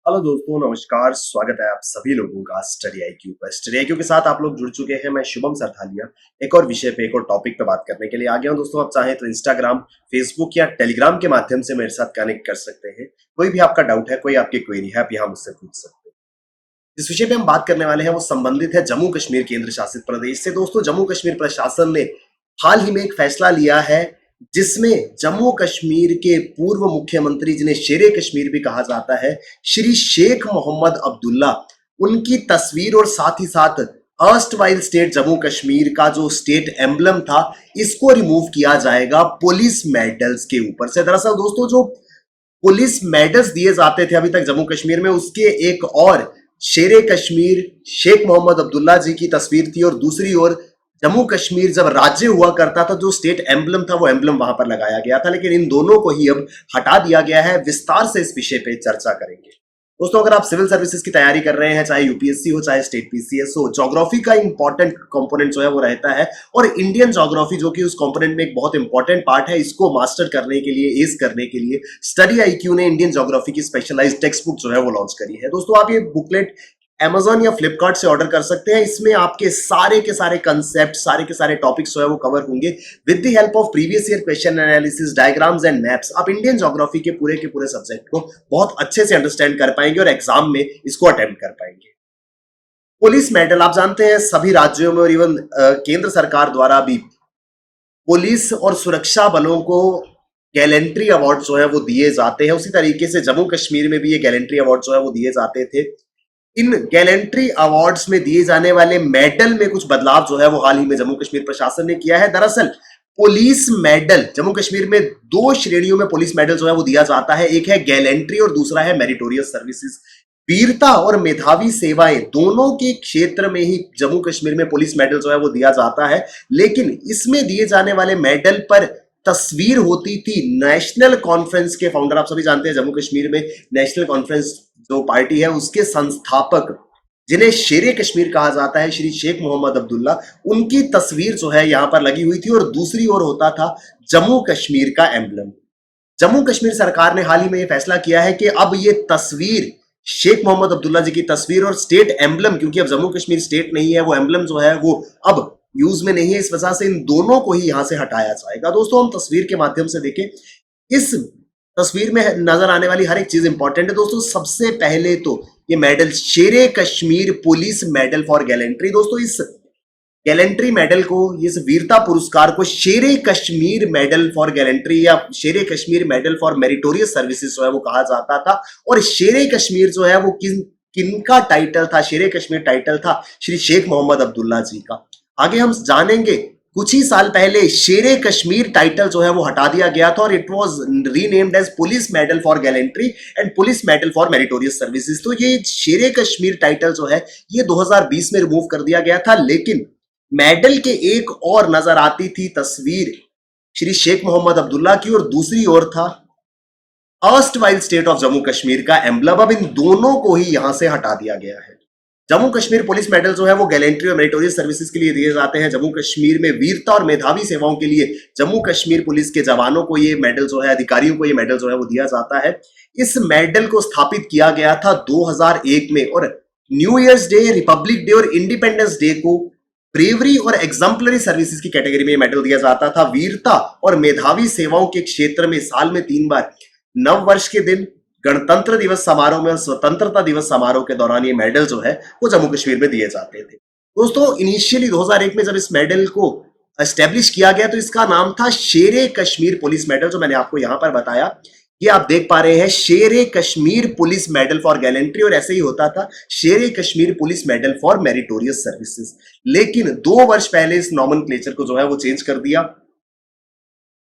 Hello दोस्तों, नमस्कार। स्वागत है आप सभी लोगों का स्टडी आईक्यू पर। स्टडी आईक्यू के साथ आप लोग जुड़ चुके हैं। मैं शुभम सरथालिया एक और विषय पे, एक और टॉपिक पे बात करने के लिए आ गया हूं। दोस्तों, आप चाहें तो इंस्टाग्राम, फेसबुक या टेलीग्राम के माध्यम से मेरे साथ कनेक्ट कर सकते हैं। कोई भी आपका डाउट है, कोई आपकी क्वेरी है, आप यहाँ मुझसे पूछ सकते हैं। जिस विषय पे हम बात करने वाले हैं वो संबंधित है जम्मू कश्मीर केंद्र शासित प्रदेश से। दोस्तों, जम्मू कश्मीर प्रशासन ने हाल ही में एक फैसला लिया है जिसमें जम्मू कश्मीर के पूर्व मुख्यमंत्री, जिन्हें शेरे कश्मीर भी कहा जाता है, श्री शेख मोहम्मद अब्दुल्ला, उनकी तस्वीर और साथ ही साथ अर्स्टवाइल स्टेट जम्मू कश्मीर का जो स्टेट एम्बलम था, इसको रिमूव किया जाएगा पुलिस मेडल्स के ऊपर से। दरअसल दोस्तों, जो पुलिस मेडल्स दिए जाते थे अभी तक जम्मू कश्मीर में, उसके एक और शेरे कश्मीर शेख मोहम्मद अब्दुल्ला जी की तस्वीर थी और दूसरी ओर जम्मू कश्मीर जब राज्य हुआ करता था, जो स्टेट एम्बलम था वो एम्बलम वहां पर लगाया गया था। लेकिन इन दोनों को ही अब हटा दिया गया है। विस्तार से इस विषय पे चर्चा करेंगे। दोस्तों, अगर आप सिविल सर्विसेज की तैयारी कर रहे हैं, चाहे यूपीएससी हो चाहे स्टेट पीसीएस हो, ज्योग्राफी का इंपॉर्टेंट कंपोनेंट जो है वो रहता है। और इंडियन ज्योग्राफी, जो कि उस कंपोनेंट में एक बहुत इंपॉर्टेंट पार्ट है, इसको मास्टर करने के लिए, एस करने के लिए स्टडी आईक्यू ने इंडियन ज्योग्राफी की स्पेशलाइज्ड टेक्स्ट बुक जो है वो लॉन्च करी है। दोस्तों, आप ये बुकलेट Amazon या फ्लिपकार्ट से ऑर्डर कर सकते हैं। इसमें आपके सारे के सारे कंसेप्ट, सारे के सारे टॉपिक्स जो है वो कवर होंगे with the help of previous year question analysis, diagrams and maps. आप इंडियन ज्योग्राफी के पूरे सब्जेक्ट को बहुत अच्छे से अंडरस्टैंड कर पाएंगे और एग्जाम में इसको अटेम्प्ट कर पाएंगे। पुलिस मेडल, आप जानते हैं सभी राज्यों में और इवन केंद्र सरकार द्वारा भी पुलिस और सुरक्षा बलों को गैलेंट्री अवार्ड जो है वो दिए जाते हैं। उसी तरीके से जम्मू कश्मीर में भी ये गैलेंट्री अवार्ड जो है वो दिए जाते थे। इन गैलेंट्री अवार्ड्स में दिए जाने वाले मेडल में कुछ बदलाव जो है वो हाल ही में जम्मू कश्मीर प्रशासन ने किया है। दरअसल पुलिस मेडल जम्मू कश्मीर में दो श्रेणियों में पुलिस मेडल जो है वो दिया जाता है। एक है गैलेंट्री और दूसरा है मेरिटोरियस सर्विसेज। वीरता और मेधावी सेवाएं दोनों के क्षेत्र में ही जम्मू कश्मीर में पुलिस मेडल जो है वो दिया जाता है। लेकिन इसमें दिए जाने वाले मेडल पर तस्वीर होती थी नेशनल कॉन्फ्रेंस के फाउंडर, आप सभी जानते हैं जम्मू कश्मीर में नेशनल कॉन्फ्रेंस जो पार्टी है उसके संस्थापक, जिन्हें शेरे कश्मीर कहा जाता है, श्री शेख मोहम्मद अब्दुल्ला, उनकी तस्वीर जो है यहां पर लगी हुई थी। और दूसरी ओर होता था जम्मू कश्मीर का एम्बलम। जम्मू कश्मीर सरकार ने हाल ही में यह फैसला किया है कि अब ये तस्वीर, शेख मोहम्मद अब्दुल्ला जी की तस्वीर और स्टेट एम्बलम, क्योंकि अब जम्मू कश्मीर स्टेट नहीं है, वो एम्बलम जो है वो अब यूज में नहीं है, इस वजह से इन दोनों को ही यहां से हटाया जाएगा। दोस्तों, हम तस्वीर के माध्यम से देखें, इस तस्वीर में नजर आने वाली हर एक चीज इंपॉर्टेंट है। दोस्तों, सबसे पहले तो ये medal Shere Kashmir police medal for gallantry. दोस्तों, इस गैलेंट्री मेडल को, इस वीरता पुरस्कार को शेरे कश्मीर मेडल फॉर गैलेंट्री या शेरे Kashmir medal for meritorious services जो है वो कहा जाता था। और शेरे कश्मीर जो है वो किनका टाइटल था? शेरे कश्मीर टाइटल था श्री शेख मोहम्मद अब्दुल्ला जी का। आगे हम जानेंगे, कुछ ही साल पहले शेरे कश्मीर टाइटल जो है वो हटा दिया गया था और it was renamed as police medal for gallantry and police medal for meritorious services. तो ये शेरे कश्मीर टाइटल जो है ये 2020 में रिमूव कर दिया गया था। लेकिन मेडल के एक और नजर आती थी तस्वीर श्री शेख मोहम्मद अब्दुल्ला की और दूसरी ओर था erstwhile state of Jammu Kashmir का एम्बलम। अब इन दोनों को ही यहां से हटा दिया गया है। जम्मू कश्मीर पुलिस मेडल जो है वो गैलेंट्री और मेरिटोरियस सर्विसेज के लिए दिए जाते हैं। जम्मू कश्मीर में वीरता और मेधावी सेवाओं के लिए जम्मू कश्मीर पुलिस के जवानों को ये मेडल जो है, अधिकारियों को ये मेडल जो है वो दिया जाता है। इस मेडल को स्थापित किया गया था 2001 में और new years day, Republic day और इंडिपेंडेंस डे को ब्रेवरी और एग्जाम्पलरी सर्विसेज की कैटेगरी में मेडल दिया जाता था। वीरता और मेधावी सेवाओं के क्षेत्र में साल में 3 बार, नव वर्ष के दिन, गणतंत्र दिवस समारोह में और स्वतंत्रता दिवस समारोह के दौरान ये मेडल जो है वो जम्मू कश्मीर में दिए जाते थे। दोस्तों, इनिशियली 2001 में जब इस मेडल को एस्टेब्लिश किया गया तो इसका नाम था शेरे कश्मीर पुलिस मेडल, जो मैंने आपको यहां पर बताया। ये आप देख पा रहे हैं, शेरे Kashmir police medal for gallantry, और ऐसे ही होता था शेरे Kashmir police medal for meritorious services. लेकिन 2 वर्ष पहले इस नॉमेनक्लेचर को जो है वो चेंज कर दिया।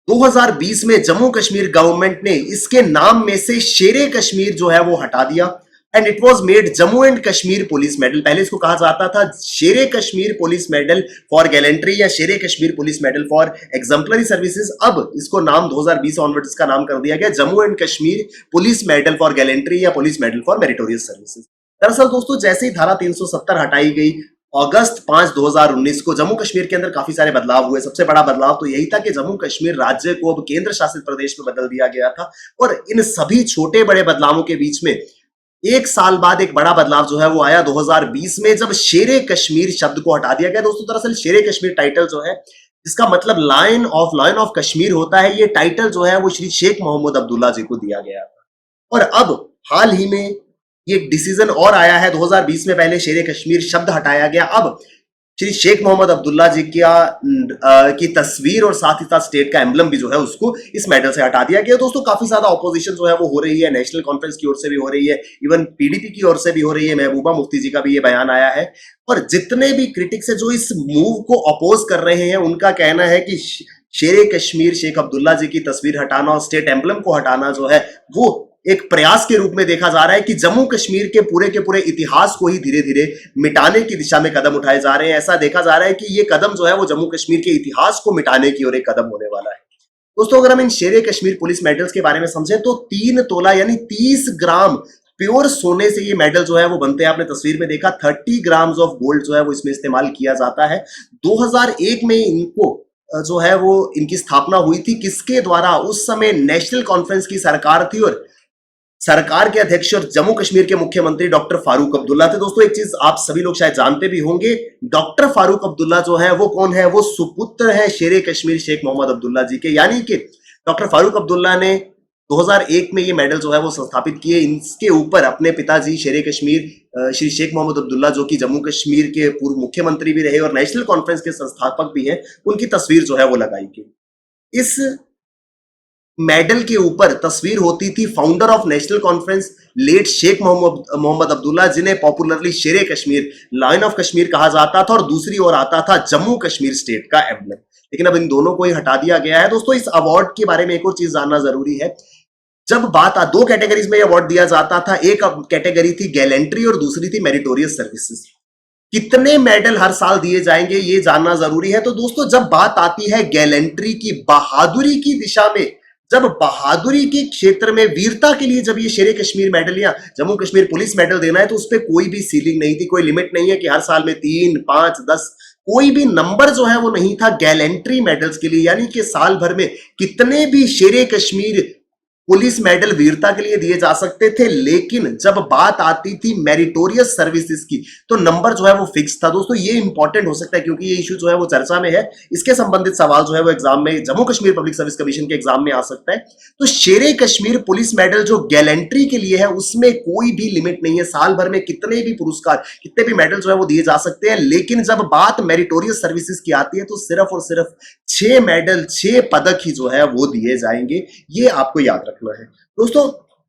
2020 में जम्मू कश्मीर गवर्नमेंट ने इसके नाम में से शेरे कश्मीर जो है वो हटा दिया and it was made Jammu and Kashmir police medal. पहले इसको कहा जाता था शेरे Kashmir police medal for gallantry या शेरे Kashmir police medal for exemplary services. अब इसको नाम 2020 ऑनवर्ड इसका नाम कर दिया गया Jammu and Kashmir police medal for gallantry या police medal for meritorious services. दरअसल दोस्तों, जैसे ही धारा 370 हटाई गई अगस्त 5, 2019 को, जम्मू कश्मीर के अंदर काफी सारे बदलाव हुए। सबसे बड़ा बदलाव तो यही था कि जम्मू कश्मीर राज्य को अब केंद्र शासित प्रदेश में बदल दिया गया था। और इन सभी छोटे बड़े बदलावों के बीच में एक साल बाद एक बड़ा बदलाव जो है वो आया 2020 में, जब शेरे कश्मीर शब्द को हटा दिया गया। दोस्तों दरअसल शेरे कश्मीर टाइटल जो है, जिसका मतलब लायन ऑफ कश्मीर होता है, ये टाइटल जो है वो श्री शेख मोहम्मद अब्दुल्ला जी को दिया गया था। और अब हाल ही में ये डिसीजन और आया है, 2020 में पहले शेरे कश्मीर शब्द हटाया गया, अब श्री शेख मोहम्मद अब्दुल्ला जी की तस्वीर और साथ ही साथ स्टेट का एम्बलम भी जो है उसको इस मेडल से हटा दिया गया। दोस्तों काफी ज्यादा ऑपोजिशन जो है वो हो रही है, नेशनल कॉन्फ्रेंस की ओर से भी हो रही है, इवन पीडीपी की ओर से भी हो रही है, महबूबा मुफ्ती जी का भी ये बयान आया है। और जितने भी क्रिटिक्स है जो इस मूव को अपोज कर रहे हैं, उनका कहना है कि शेरे कश्मीर शेख अब्दुल्ला जी की तस्वीर हटाना और स्टेट एम्बलम को हटाना जो है वो एक प्रयास के रूप में देखा जा रहा है कि जम्मू कश्मीर के पूरे इतिहास को ही धीरे धीरे मिटाने की दिशा में कदम उठाए जा रहे हैं। ऐसा देखा जा रहा है कि ये कदम जो है वो जम्मू कश्मीर के इतिहास को मिटाने की ओर एक कदम होने वाला है। दोस्तों अगर हम इन शेरे कश्मीर पुलिस मेडल्स के बारे में समझें तो 3 तोला यानी 30 ग्राम प्योर सोने से ये मेडल जो है वो बनते हैं। आपने तस्वीर में देखा 30 ग्राम्स ऑफ गोल्ड जो है वो इसमें इस्तेमाल किया जाता है। 2001 में इनको जो है वो इनकी स्थापना हुई थी, किसके द्वारा? उस समय नेशनल कॉन्फ्रेंस की सरकार थी और सरकार के अध्यक्ष और जम्मू कश्मीर के मुख्यमंत्री डॉक्टर फारूक अब्दुल्ला थे। दोस्तों एक चीज आप सभी लोग शायद जानते भी होंगे, डॉक्टर फारूक अब्दुल्ला जो है वो कौन है? वो सुपुत्र है शेरे कश्मीर शेख मोहम्मद अब्दुल्ला जी के, यानी कि डॉक्टर फारूक अब्दुल्ला ने 2001 में ये मेडल जो है वो संस्थापित किए। इसके ऊपर अपने पिताजी शेरे कश्मीर श्री शेख मोहम्मद अब्दुल्ला, जो कि जम्मू कश्मीर के पूर्व मुख्यमंत्री भी रहे और नेशनल कॉन्फ्रेंस के संस्थापक भी हैं, उनकी तस्वीर जो है वो लगाई गई। इस मेडल के ऊपर तस्वीर होती थी founder of National Conference late Sheikh Mohammad Abdullah, जिन्हें popularly Shere Kashmir lion of Kashmir कहा जाता था, और दूसरी ओर आता था जम्मू कश्मीर स्टेट का एम्बलम। लेकिन अब इन दोनों को ही हटा दिया गया है। दोस्तों इस अवार्ड के बारे में एक और चीज जानना जरूरी है। जब बात आ 2 कैटेगरीज में अवार्ड दिया जाता था, एक कैटेगरी थी गैलेंट्री और दूसरी थी मेरिटोरियस सर्विसेज। कितने मेडल हर साल दिए जाएंगे ये जानना जरूरी है। तो दोस्तों जब बात आती है गैलेंट्री की, बहादुरी की दिशा में, जब बहादुरी के क्षेत्र में वीरता के लिए जब ये शेरे कश्मीर मेडल या जम्मू कश्मीर पुलिस मेडल देना है, तो उस पर कोई भी सीलिंग नहीं थी, कोई लिमिट नहीं है कि हर साल में 3, 5, 10, कोई भी नंबर जो है वो नहीं था गैलेंट्री मेडल्स के लिए। यानी कि साल भर में कितने भी शेरे कश्मीर पुलिस मेडल वीरता के लिए दिए जा सकते थे। लेकिन जब बात आती थी मेरिटोरियस सर्विसेज की, तो नंबर जो है वो फिक्स था। दोस्तों ये इंपॉर्टेंट हो सकता है क्योंकि ये इशू जो है वो चर्चा में है, इसके संबंधित सवाल जो है वो एग्जाम में, Jammu Kashmir public service commission के एग्जाम में आ सकता है। तो शेरे कश्मीर पुलिस मेडल जो गैलेंट्री के लिए है, उसमें कोई भी लिमिट नहीं है, साल भर में कितने भी पुरस्कार, कितने भी मेडल जो है वो दिए जा सकते हैं। लेकिन जब बात मेरिटोरियस सर्विसेज की आती है, तो सिर्फ और सिर्फ 6 मेडल, 6 पदक ही जो है वो दिए जाएंगे। ये आपको याद रखना है। दोस्तों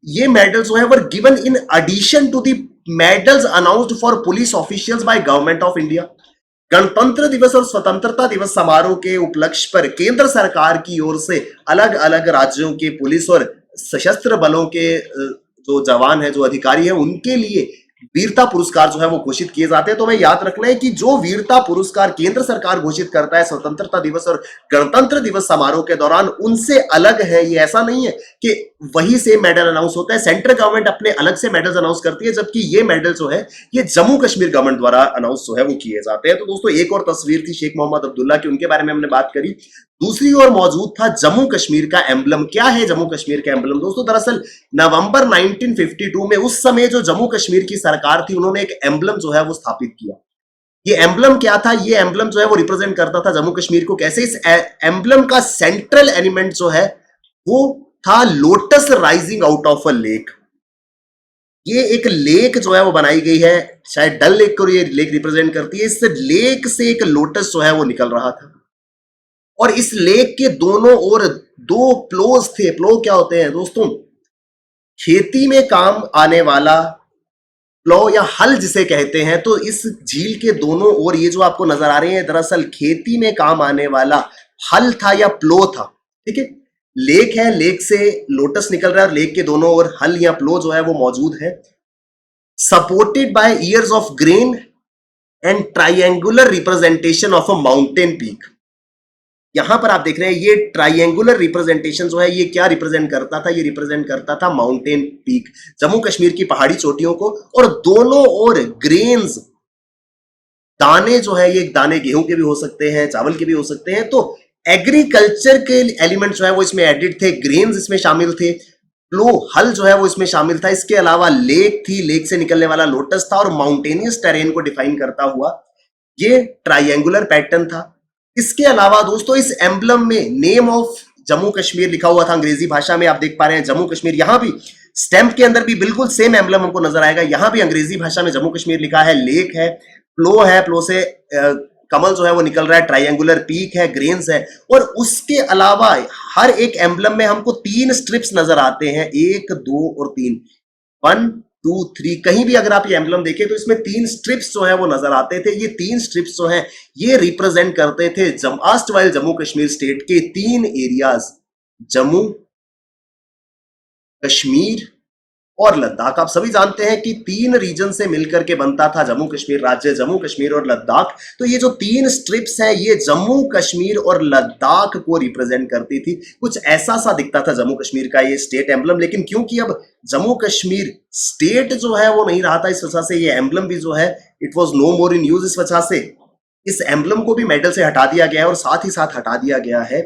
ये मेडल्स जो है were given in addition to the medals announced for police officials by government of India. गणतंत्र दिवस और स्वतंत्रता दिवस समारोह के उपलक्ष्य पर केंद्र सरकार की ओर से अलग अलग राज्यों के पुलिस और सशस्त्र बलों के जो जवान है, जो अधिकारी है, उनके लिए वीरता पुरस्कार जो है वो घोषित किए जाते हैं। तो हमें याद रखना है कि जो वीरता पुरस्कार केंद्र सरकार घोषित करता है स्वतंत्रता दिवस और गणतंत्र दिवस समारोह के दौरान, उनसे अलग है। ये ऐसा नहीं है कि वही से मेडल अनाउंस होता है, सेंट्रल गवर्नमेंट अपने अलग से मेडल्स अनाउंस करती है, जबकि ये मेडल जो है ये जम्मू कश्मीर गवर्नमेंट द्वारा अनाउंस जो है वो किए जाते हैं। तो दोस्तों एक और तस्वीर थी शेख मोहम्मद अब्दुल्ला की, उनके बारे में हमने बात करी। दूसरी ओर मौजूद था जम्मू कश्मीर का एम्बलम। क्या है जम्मू कश्मीर का एम्बलम? दोस्तों दरअसल नवंबर 1952 में उस समय जो जम्मू कश्मीर की सरकार थी, उन्होंने एक एम्बलम जो है वो स्थापित किया। ये एम्बलम क्या था? ये एम्बलम जो है वो रिप्रेजेंट करता था जम्मू कश्मीर को। कैसे? इस एम्बलम का सेंट्रल एलिमेंट जो है वो था lotus rising out of a lake. ये एक लेक जो है वो बनाई गई है, शायद डल लेक को ये लेक रिप्रेजेंट करती है। इस लेक से एक लोटस जो है वो निकल रहा था और इस लेक के दोनों ओर 2 प्लोज थे। प्लो क्या होते हैं दोस्तों? खेती में काम आने वाला प्लो या हल जिसे कहते हैं। तो इस झील के दोनों ओर ये जो आपको नजर आ रहे हैं, दरअसल खेती में काम आने वाला हल था या प्लो था। ठीक है, लेक है, लेक से लोटस निकल रहा है, लेक के दोनों ओर हल या प्लो जो है वो मौजूद है। Supported by years of grain and triangular representation of a mountain peak. यहां पर आप देख रहे हैं ये ट्राइंगुलर रिप्रेजेंटेशन जो है ये क्या रिप्रेजेंट करता था? ये रिप्रेजेंट करता था माउंटेन पीक, जम्मू कश्मीर की पहाड़ी चोटियों को। और दोनों ओर ग्रेन्स, दाने जो है, ये दाने गेहूं के भी हो सकते हैं, चावल के भी हो सकते हैं। तो एग्रीकल्चर के एलिमेंट जो है वो इसमें एडिड थे, ग्रेन्स इसमें शामिल थे। प्लो हल जो है वो इसमें शामिल था। इसके अलावा लेक थी, लेक से निकलने वाला लोटस था, और माउंटेनियस टेरेन को डिफाइन करता हुआ ये ट्रायंगुलर पैटर्न था। इसके अलावा दोस्तों इस एम्बलम में नेम ऑफ जम्मू कश्मीर लिखा हुआ था अंग्रेजी भाषा में। आप देख पा रहे हैं जम्मू कश्मीर, यहां भी स्टैंप के अंदर भी बिल्कुल सेम एम्बलम हमको नजर आएगा। यहां भी अंग्रेजी भाषा में जम्मू कश्मीर लिखा है। लेक है, प्लो है, प्लो से कमल जो है वो निकल रहा है, ट्रायंगुलर पीक है, ग्रेन्स है, और उसके अलावा हर एक एम्बलम में हमको 3 स्ट्रिप्स नजर आते हैं, 1, 2 और 3, 1, 2, 3। कहीं भी अगर आप ये एम्बलम देखें तो इसमें 3 स्ट्रिप्स जो है वो नजर आते थे। ये 3 स्ट्रिप्स जो है ये रिप्रेजेंट करते थे जम्मू कश्मीर स्टेट के 3 एरियाज, जम्मू कश्मीर और लद्दाख। आप सभी जानते हैं कि 3 रीजन से मिलकर के बनता था जम्मू कश्मीर राज्य, जम्मू कश्मीर और लद्दाख। तो ये जो 3 स्ट्रिप्स हैं ये जम्मू कश्मीर और लद्दाख को रिप्रेजेंट करती थी। कुछ ऐसा सा दिखता था जम्मू कश्मीर का ये स्टेट एम्बलम, लेकिन क्योंकि अब जम्मू कश्मीर स्टेट जो है वो नहीं रहा था, इस वजह से ये एम्बलम भी जो है it was no more in use. इस वजह से इस एम्बलम को भी मेडल से हटा दिया गया है, और साथ ही साथ हटा दिया गया है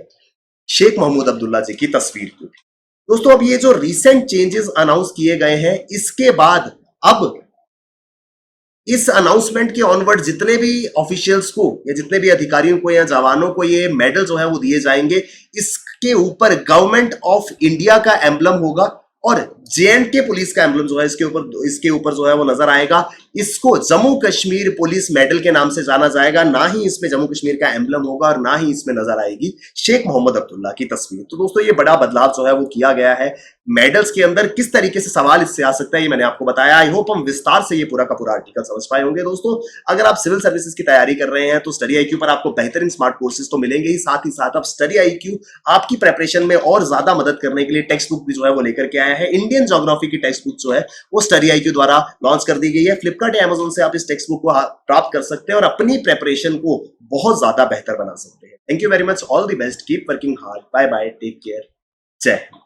शेख महमूद अब्दुल्ला जी की तस्वीर को। दोस्तों अब ये जो रिसेंट चेंजेस अनाउंस किए गए हैं, इसके बाद अब इस अनाउंसमेंट के ऑनवर्ड जितने भी ऑफिशियल्स को या जितने भी अधिकारियों को या जवानों को ये मेडल जो है वो दिए जाएंगे, इसके ऊपर गवर्नमेंट ऑफ इंडिया का एम्बलम होगा, और JNK पुलिस का एम्बलम जो है इसके ऊपर जो है वो नजर आएगा। इसको जम्मू कश्मीर पुलिस मेडल के नाम से जाना जाएगा। ना ही इसमें जम्मू कश्मीर का एम्बलम होगा और ना ही इसमें नजर आएगी शेख मोहम्मद अब्दुल्ला की तस्वीर। तो दोस्तों ये बड़ा बदलाव जो है वो किया गया है मेडल्स के अंदर। किस तरीके से सवाल इससे आ सकता है ये मैंने आपको बताया। आई होप हम विस्तार से ये पूरा का पूरा आर्टिकल समझ पाए होंगे। दोस्तों अगर आप सिविल सर्विसेज की तैयारी कर रहे हैं तो स्टडी IQ पर आपको बेहतरीन स्मार्ट कोर्सेज तो मिलेंगे ही, साथ ही साथ अब स्टडी IQ आपकी प्रेपरेशन में और ज्यादा मदद करने के लिए टेक्स्ट बुक भी जो है वो लेकर के आया है। इंडियन ज्योग्राफी की टेक्स्ट बुक जो है वो स्टडी IQ द्वारा लॉन्च कर दी गई है। फ्लिपकार्ट या अमेजोन से आप इस टेक्स्ट बुक को प्राप्त कर सकते हैं और अपनी प्रेपरेशन को बहुत ज्यादा बेहतर बना सकते हैं। Thank you very much, all the best, keep working hard, bye bye, take care, जय हिंद।